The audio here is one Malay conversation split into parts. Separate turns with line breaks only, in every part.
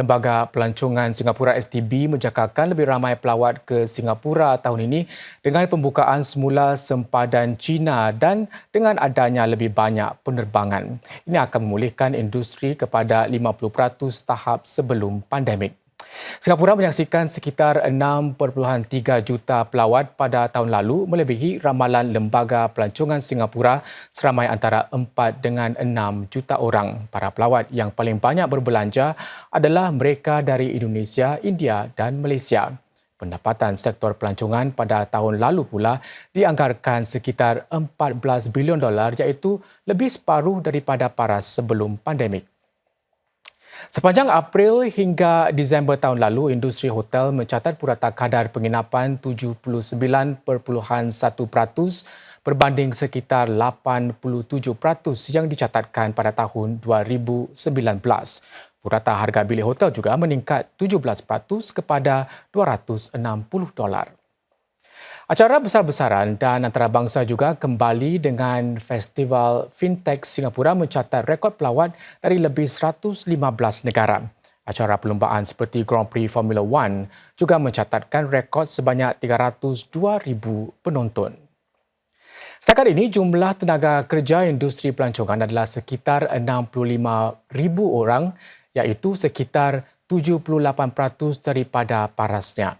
Lembaga Pelancongan Singapura STB menjangkakan lebih ramai pelawat ke Singapura tahun ini dengan pembukaan semula sempadan China dan dengan adanya lebih banyak penerbangan. Ini akan memulihkan industri kepada 50% tahap sebelum pandemik. Singapura menyaksikan sekitar 6.3 juta pelawat pada tahun lalu melebihi ramalan Lembaga Pelancongan Singapura seramai antara 4 dengan 6 juta orang. Para pelawat yang paling banyak berbelanja adalah mereka dari Indonesia, India dan Malaysia. Pendapatan sektor pelancongan pada tahun lalu pula dianggarkan sekitar 14 bilion dolar iaitu lebih separuh daripada paras sebelum pandemik. Sepanjang April hingga Disember tahun lalu, industri hotel mencatat purata kadar penginapan 79.1% berbanding sekitar 87% yang dicatatkan pada tahun 2019. Purata harga bilik hotel juga meningkat 17% kepada $260. Acara besar-besaran dan antarabangsa juga kembali dengan Festival Fintech Singapura mencatat rekod pelawat dari lebih 115 negara. Acara perlumbaan seperti Grand Prix Formula One juga mencatatkan rekod sebanyak 302,000 penonton. Setakat ini, jumlah tenaga kerja industri pelancongan adalah sekitar 65,000 orang iaitu sekitar 78% daripada parasnya.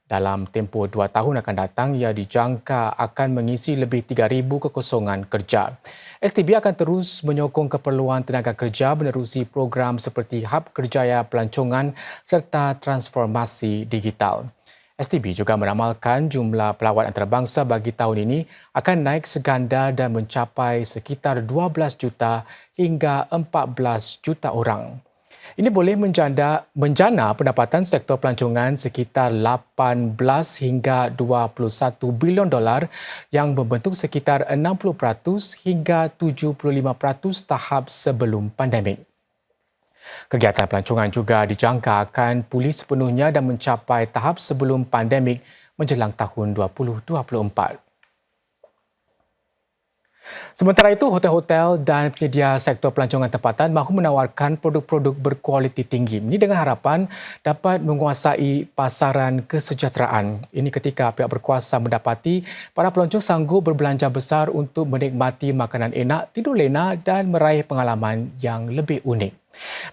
Dalam tempoh 2 tahun akan datang, ia dijangka akan mengisi lebih 3,000 kekosongan kerja. STB akan terus menyokong keperluan tenaga kerja menerusi program seperti Hub Kerjaya Pelancongan serta transformasi digital. STB juga meramalkan jumlah pelawat antarabangsa bagi tahun ini akan naik seganda dan mencapai sekitar 12 juta hingga 14 juta orang. Ini boleh menjana pendapatan sektor pelancongan sekitar 18 hingga 21 bilion dolar yang membentuk sekitar 60% hingga 75% tahap sebelum pandemik. Kegiatan pelancongan juga dijangka akan pulih sepenuhnya dan mencapai tahap sebelum pandemik menjelang tahun 2024. Sementara itu, hotel-hotel dan penyedia sektor pelancongan tempatan mahu menawarkan produk-produk berkualiti tinggi. Ini dengan harapan dapat menguasai pasaran kesejahteraan. Ini ketika pihak berkuasa mendapati para pelancong sanggup berbelanja besar untuk menikmati makanan enak, tidur lena dan meraih pengalaman yang lebih unik.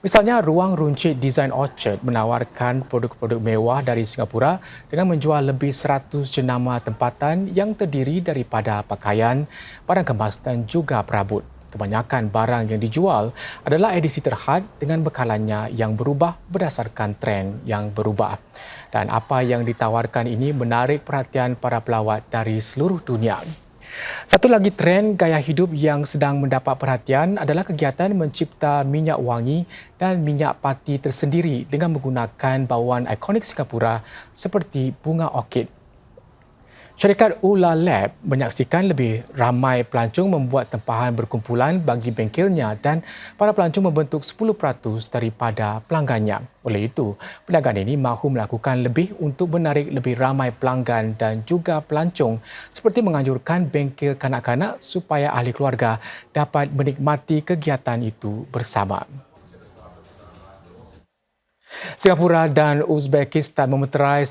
Misalnya, Ruang Runcit Design Orchard menawarkan produk-produk mewah dari Singapura dengan menjual lebih 100 jenama tempatan yang terdiri daripada pakaian, barang kemas dan juga perabot. Kebanyakan barang yang dijual adalah edisi terhad dengan bekalannya yang berubah berdasarkan tren yang berubah. Dan apa yang ditawarkan ini menarik perhatian para pelawat dari seluruh dunia. Satu lagi tren gaya hidup yang sedang mendapat perhatian adalah kegiatan mencipta minyak wangi dan minyak pati tersendiri dengan menggunakan bauan ikonik Singapura seperti bunga orkid. Syarikat Ula Lab menyaksikan lebih ramai pelancong membuat tempahan berkumpulan bagi bengkelnya dan para pelancong membentuk 10% daripada pelanggannya. Oleh itu, perniagaan ini mahu melakukan lebih untuk menarik lebih ramai pelanggan dan juga pelancong seperti menganjurkan bengkel kanak-kanak supaya ahli keluarga dapat menikmati kegiatan itu bersama. Singapura dan Uzbekistan memeterai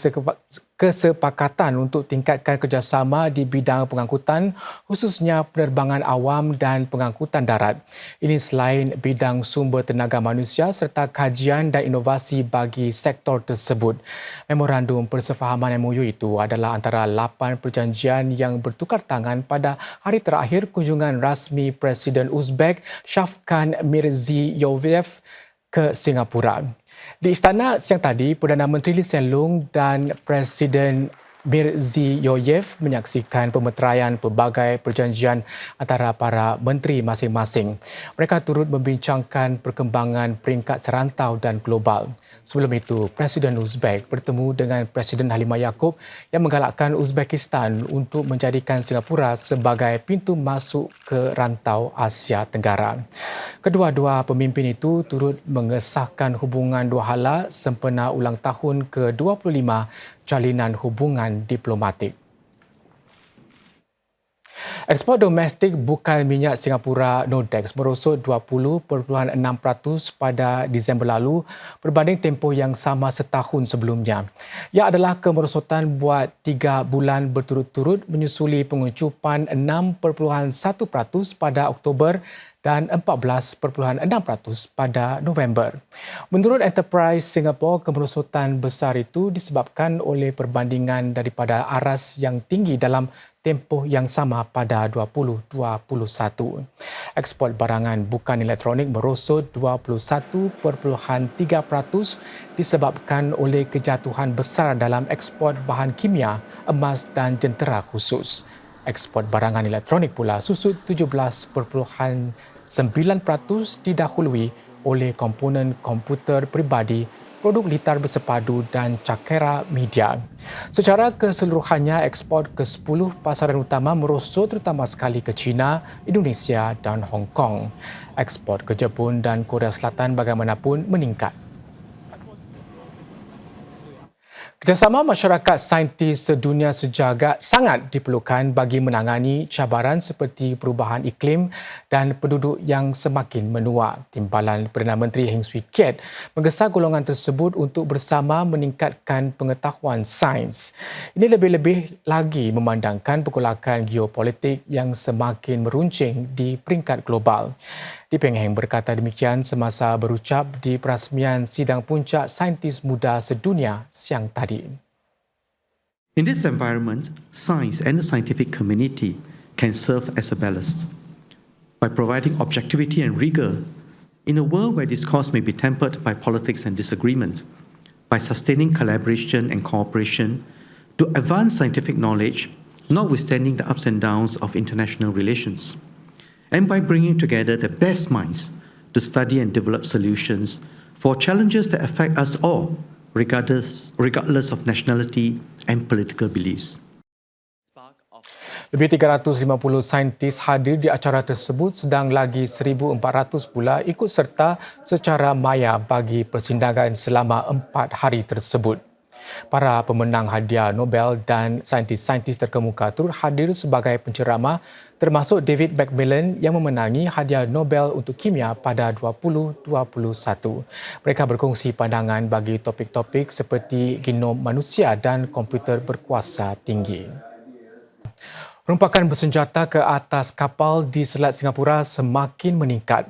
kesepakatan untuk tingkatkan kerjasama di bidang pengangkutan, khususnya penerbangan awam dan pengangkutan darat. Ini selain bidang sumber tenaga manusia serta kajian dan inovasi bagi sektor tersebut. Memorandum persefahaman MOU itu adalah antara 8 perjanjian yang bertukar tangan pada hari terakhir kunjungan rasmi Presiden Uzbek Shavkat Mirziyoyev ke Singapura. Di istana siang tadi, Perdana Menteri Lee Hsien Loong dan Presiden Mirziyoyev menyaksikan pemeteraian pelbagai perjanjian antara para menteri masing-masing. Mereka turut membincangkan perkembangan peringkat serantau dan global. Sebelum itu, Presiden Uzbek bertemu dengan Presiden Halimah Yacob yang menggalakkan Uzbekistan untuk menjadikan Singapura sebagai pintu masuk ke rantau Asia Tenggara. Kedua-dua pemimpin itu turut mengesahkan hubungan dua hala sempena ulang tahun ke-25 jalinan hubungan diplomatik. Ekspor domestik bukan minyak Singapura NODX merosot 20.6% pada Disember lalu berbanding tempoh yang sama setahun sebelumnya. Ia adalah kemerosotan buat 3 bulan berturut-turut menyusuli pengucupan 6.1% pada Oktober dan 14.6% pada November. Menurut Enterprise Singapore, kemerosotan besar itu disebabkan oleh perbandingan daripada aras yang tinggi dalam tempoh yang sama pada 2021. Ekspor barangan bukan elektronik merosot 21.3% disebabkan oleh kejatuhan besar dalam ekspor bahan kimia, emas dan jentera khusus. Ekspor barangan elektronik pula susut 17.9% didahului oleh komponen komputer peribadi, produk litar bersepadu dan cakera media. Secara keseluruhannya, ekspor ke 10 pasaran utama merosot terutama sekali ke China, Indonesia dan Hong Kong. Ekspor ke Jepun dan Korea Selatan bagaimanapun meningkat. Kerjasama masyarakat saintis sedunia sejagat sangat diperlukan bagi menangani cabaran seperti perubahan iklim dan penduduk yang semakin menua. Timbalan Perdana Menteri Heng Swee Keat menggesa golongan tersebut untuk bersama meningkatkan pengetahuan sains. Ini lebih-lebih lagi memandangkan pergolakan geopolitik yang semakin meruncing di peringkat global. Dipeng Heng berkata demikian semasa berucap di perasmian sidang puncak saintis muda sedunia siang tadi.
In this environment, science and the scientific community can serve as a ballast by providing objectivity and rigor in a world where discourse may be tempered by politics and disagreement, by sustaining collaboration and cooperation to advance scientific knowledge, notwithstanding the ups and downs of international relations, and by bringing together the best minds to study and develop solutions for challenges that affect us all, regardless of nationality and political beliefs.
Lebih 350 saintis hadir di acara tersebut sedang lagi 1,400 pula ikut serta secara maya bagi persidangan selama 4 hari tersebut. Para pemenang hadiah Nobel dan saintis-saintis terkemuka turut hadir sebagai penceramah termasuk David Macmillan yang memenangi hadiah Nobel untuk kimia pada 2021. Mereka berkongsi pandangan bagi topik-topik seperti genom manusia dan komputer berkuasa tinggi. Rompakan bersenjata ke atas kapal di Selat Singapura semakin meningkat.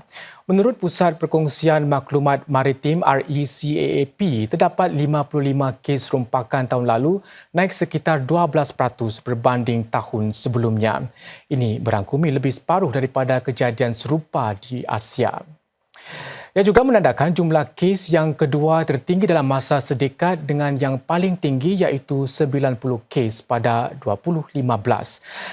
Menurut Pusat Perkongsian Maklumat Maritim RECAAP, terdapat 55 kes rompakan tahun lalu, naik sekitar 12% berbanding tahun sebelumnya. Ini berangkumi lebih separuh daripada kejadian serupa di Asia. Ia juga menandakan jumlah kes yang kedua tertinggi dalam masa sedekat dengan yang paling tinggi iaitu 90 kes pada 2015.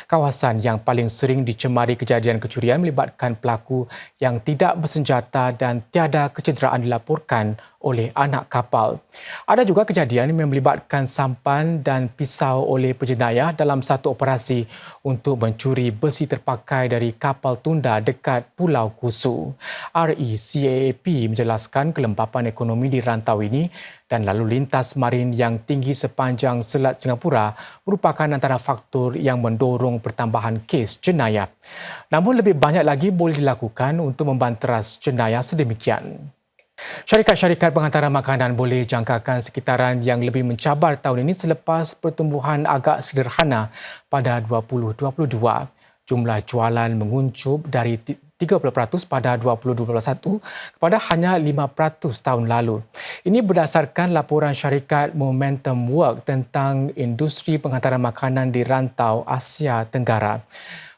Kawasan yang paling sering dicemari kejadian kecurian melibatkan pelaku yang tidak bersenjata dan tiada kecederaan dilaporkan oleh anak kapal. Ada juga kejadian yang melibatkan sampan dan pisau oleh penjenayah dalam satu operasi untuk mencuri besi terpakai dari kapal tunda dekat Pulau Kusu. RECAAP menjelaskan kelembapan ekonomi di rantau ini dan lalu lintas marin yang tinggi sepanjang Selat Singapura merupakan antara faktor yang mendorong pertambahan kes jenayah. Namun lebih banyak lagi boleh dilakukan untuk membanteras jenayah sedemikian. Syarikat-syarikat penghantaran makanan boleh jangkakan sekitaran yang lebih mencabar tahun ini selepas pertumbuhan agak sederhana pada 2022. Jumlah jualan menguncup dari 30% pada 2021 kepada hanya 5% tahun lalu. Ini berdasarkan laporan syarikat Momentum Work tentang industri penghantaran makanan di rantau Asia Tenggara.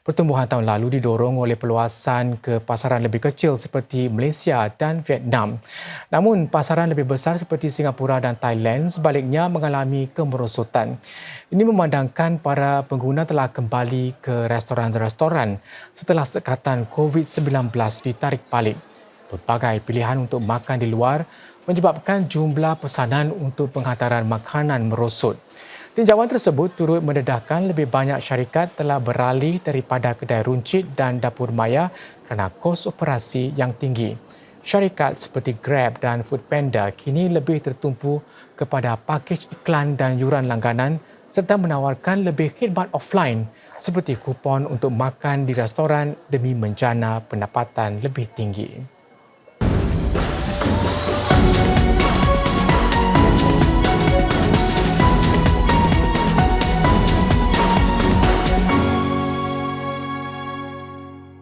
Pertumbuhan tahun lalu didorong oleh perluasan ke pasaran lebih kecil seperti Malaysia dan Vietnam. Namun pasaran lebih besar seperti Singapura dan Thailand sebaliknya mengalami kemerosotan. Ini memandangkan para pengguna telah kembali ke restoran-restoran setelah sekatan COVID-19 ditarik balik. Berbagai pilihan untuk makan di luar menyebabkan jumlah pesanan untuk penghantaran makanan merosot. Tinjauan tersebut turut mendedahkan lebih banyak syarikat telah beralih daripada kedai runcit dan dapur maya kerana kos operasi yang tinggi. Syarikat seperti Grab dan Foodpanda kini lebih tertumpu kepada pakej iklan dan yuran langganan serta menawarkan lebih khidmat offline seperti kupon untuk makan di restoran demi menjana pendapatan lebih tinggi.